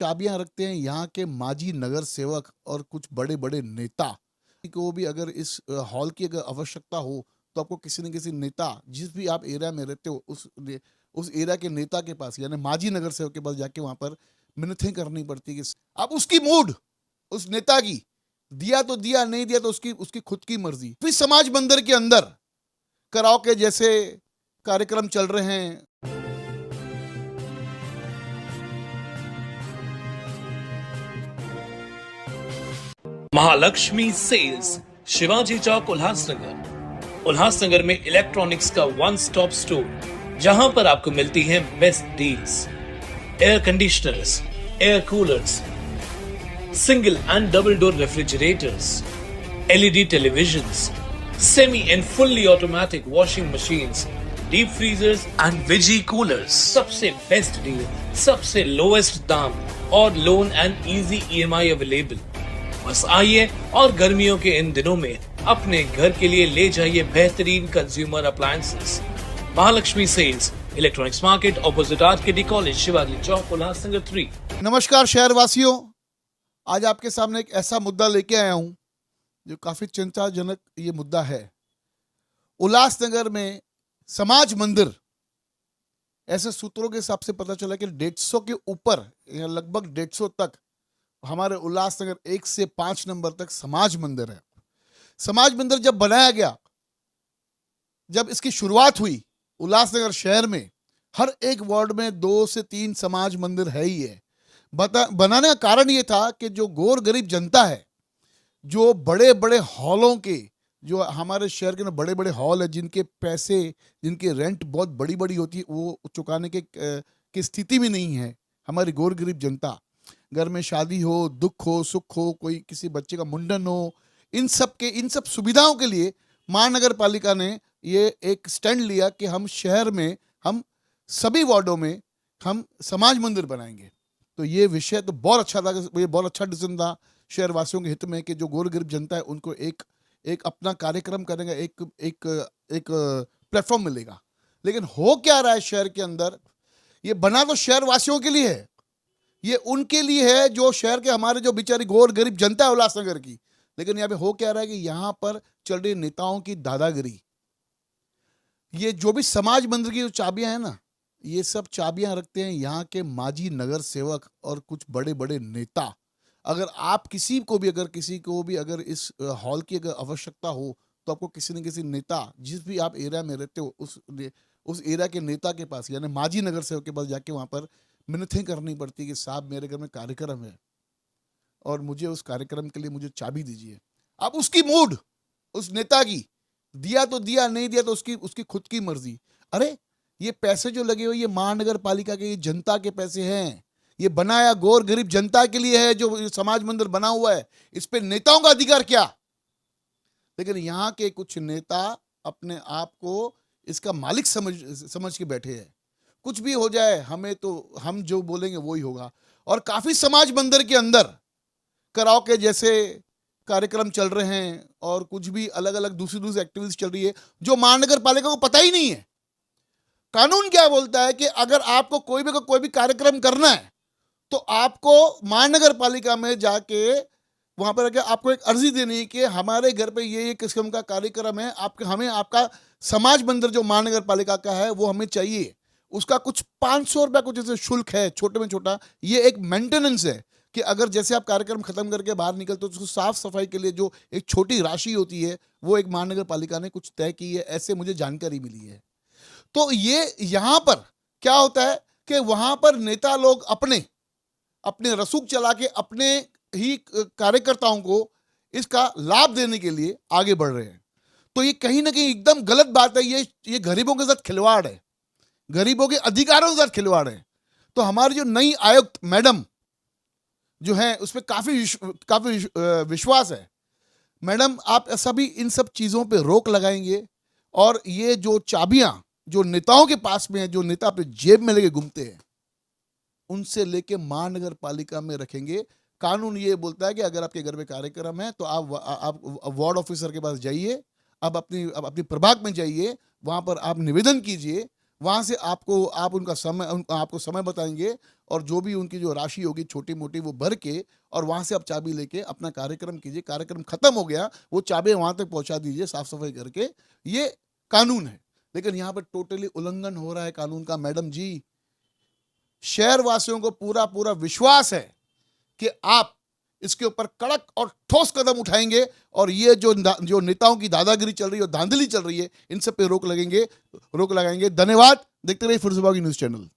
चाबियां रखते हैं यहाँ के माजी नगर सेवक और कुछ बड़े बड़े नेता को भी। अगर इस हॉल की अगर आवश्यकता हो तो आपको किसी न किसी नेता, जिस भी आप एरिया में रहते हो, उस एरिया के नेता के पास यानी माजी नगर सेवक के पास जाके वहां पर मिन्नतें करनी पड़ती है कि अब उसकी मूड, उस नेता की, दिया तो दिया, नहीं दिया तो उसकी उसकी खुद की मर्जी। फिर समाज मंदिर के अंदर कराओके जैसे कार्यक्रम चल रहे हैं। महालक्ष्मी सेल्स, शिवाजी चौक, उल्लासनगर। उल्लासनगर में इलेक्ट्रॉनिक्स का वन स्टॉप स्टोर, जहां पर आपको मिलती हैं best deals. Air conditioners, air coolers, single and double door refrigerators, LED televisions, semi and fully automatic washing machines, deep freezers and veggie coolers. सबसे बेस्ट डील, सबसे lowest दाम और loan and easy EMI available. बस आइए और गर्मियों के इन दिनों में अपने घर के लिए ले जाइए बेहतरीन consumer appliances. Mahalakshmi sales, electronics market, opposite RKD college, Shivaji Chowk, Ulhasnagar 3। नमस्कार शहरवासियों, आज आपके सामने एक ऐसा मुद्दा लेके आया हूं जो काफी चिंताजनक ये मुद्दा है। उल्लासनगर में समाज मंदिर, ऐसे सूत्रों के हिसाब से पता चला कि 150 के ऊपर, लगभग 150 तक हमारे उल्लासनगर 1 से 5 नंबर तक समाज मंदिर है। समाज मंदिर जब बनाया गया, जब इसकी शुरुआत हुई उल्लासनगर शहर में, हर एक वार्ड में 2 से 3 समाज मंदिर है ही है। बनाने का कारण ये था कि जो गोर गरीब जनता है, जो बड़े बड़े हॉलों के, जो हमारे शहर के ना बड़े बड़े हॉल है, जिनके पैसे, जिनके रेंट बहुत बड़ी बड़ी होती है, वो चुकाने की स्थिति में नहीं है। हमारी गोर गरीब जनता, घर में शादी हो, दुख हो, सुख हो, कोई किसी बच्चे का मुंडन हो, इन सब सुविधाओं के लिए महानगर पालिका ने ये एक स्टैंड लिया कि हम शहर में, हम सभी वार्डों में हम समाज मंदिर बनाएंगे। तो ये विषय तो बहुत अच्छा था, ये बहुत अच्छा डिसीजन था शहरवासियों के हित में कि जो गोर गरीब जनता है उनको एक अपना कार्यक्रम करेंगे, एक प्लेटफॉर्म मिलेगा। लेकिन हो क्या रहा है शहर के अंदर, ये बना तो शहरवासियों के लिए है, ये उनके लिए है जो शहर के हमारे जो बेचारी गोर गरीब जनता है उल्लासनगर की। लेकिन यहाँ पे हो क्या रहा है कि यहाँ पर चल रही नेताओं की दादागिरी। ये जो भी समाज मंदिर की जो चाबियां हैं ना, ये सब चाबियां रखते हैं यहाँ के माजी नगर सेवक और कुछ बड़े बड़े नेता। अगर आप किसी को भी अगर इस हॉल की अगर आवश्यकता हो तो आपको किसी न किसी नेता, जिस भी आप एरिया में रहते हो, उस एरिया के नेता के पास यानी माजी नगर सेवक के पास जाके वहां पर मिन्नतें करनी पड़ती है कि साहब मेरे घर में कार्यक्रम है और मुझे उस कार्यक्रम के लिए मुझे चाबी दीजिए। अब उसकी मूड, उस नेता की, दिया तो दिया, नहीं दिया तो उसकी उसकी खुद की मर्जी। अरे ये पैसे जो लगे हुए, ये महानगर पालिका के, ये जनता के पैसे हैं, ये बनाया गोर गरीब जनता के लिए है। जो समाज मंदिर बना हुआ है, इस पे नेताओं का अधिकार क्या? लेकिन यहाँ के कुछ नेता अपने आप को इसका मालिक समझ के बैठे हैं। कुछ भी हो जाए, हमें तो, हम जो बोलेंगे वो ही होगा। और काफी समाज मंदिर के अंदर कराओके जैसे कार्यक्रम चल रहे हैं और कुछ भी अलग अलग दूसरी एक्टिविटीज चल रही है जो महानगर पालिका को पता ही नहीं है। कानून क्या बोलता है कि अगर आपको कोई भी कार्यक्रम करना है तो आपको महानगर पालिका में जाके वहां पर आपको एक अर्जी देनी है कि हमारे घर पे ये किस्म का कार्यक्रम है, हमें आपका समाज मंदिर जो महानगर पालिका का है वो हमें चाहिए। उसका कुछ 500 रुपया कुछ ऐसे शुल्क है, छोटे में छोटा। ये एक मेंटेनेंस है कि अगर जैसे आप कार्यक्रम खत्म करके बाहर निकलते हो तो उसको साफ सफाई के लिए जो एक छोटी राशि होती है वो एक महानगर पालिका ने कुछ तय की है, ऐसे मुझे जानकारी मिली है। तो ये यहां पर क्या होता है कि वहां पर नेता लोग अपने अपने रसूख चला के अपने ही कार्यकर्ताओं को इसका लाभ देने के लिए आगे बढ़ रहे हैं। तो ये कहीं ना कहीं एकदम गलत बात है। ये गरीबों के साथ खिलवाड़ है, गरीबों के अधिकारों के साथ खिलवाड़ है। तो हमारी जो नई आयुक्त मैडम जो है उस पर काफी विश्वास है। मैडम आप सभी इन सब चीजों पे रोक लगाएंगे और ये जो चाबियां जो नेताओं के पास में है, जो नेता अपने जेब में लेके घूमते हैं, उनसे लेके महानगर पालिका में रखेंगे। कानून ये बोलता है कि अगर आपके घर में कार्यक्रम है तो आप वार्ड ऑफिसर के पास जाइए, आप अपनी प्रभाग में जाइए, वहां पर आप निवेदन कीजिए, वहाँ से आप उनका समय आपको समय बताएंगे और जो भी उनकी जो राशि होगी छोटी मोटी वो भर के और वहाँ से आप चाबी लेके अपना कार्यक्रम कीजिए। कार्यक्रम खत्म हो गया, वो चाबी वहाँ तक पहुँचा दीजिए साफ सफाई करके। ये कानून है, लेकिन यहाँ पर टोटली उल्लंघन हो रहा है कानून का। मैडम जी, शहर वासियों को पूरा पूरा विश्वास है कि आप इसके ऊपर कड़क और ठोस कदम उठाएंगे और ये जो नेताओं की दादागिरी चल रही है और धांधली चल रही है, इन सब पे रोक लगाएंगे। धन्यवाद। देखते रहिए फिरोजाबाद न्यूज़ चैनल।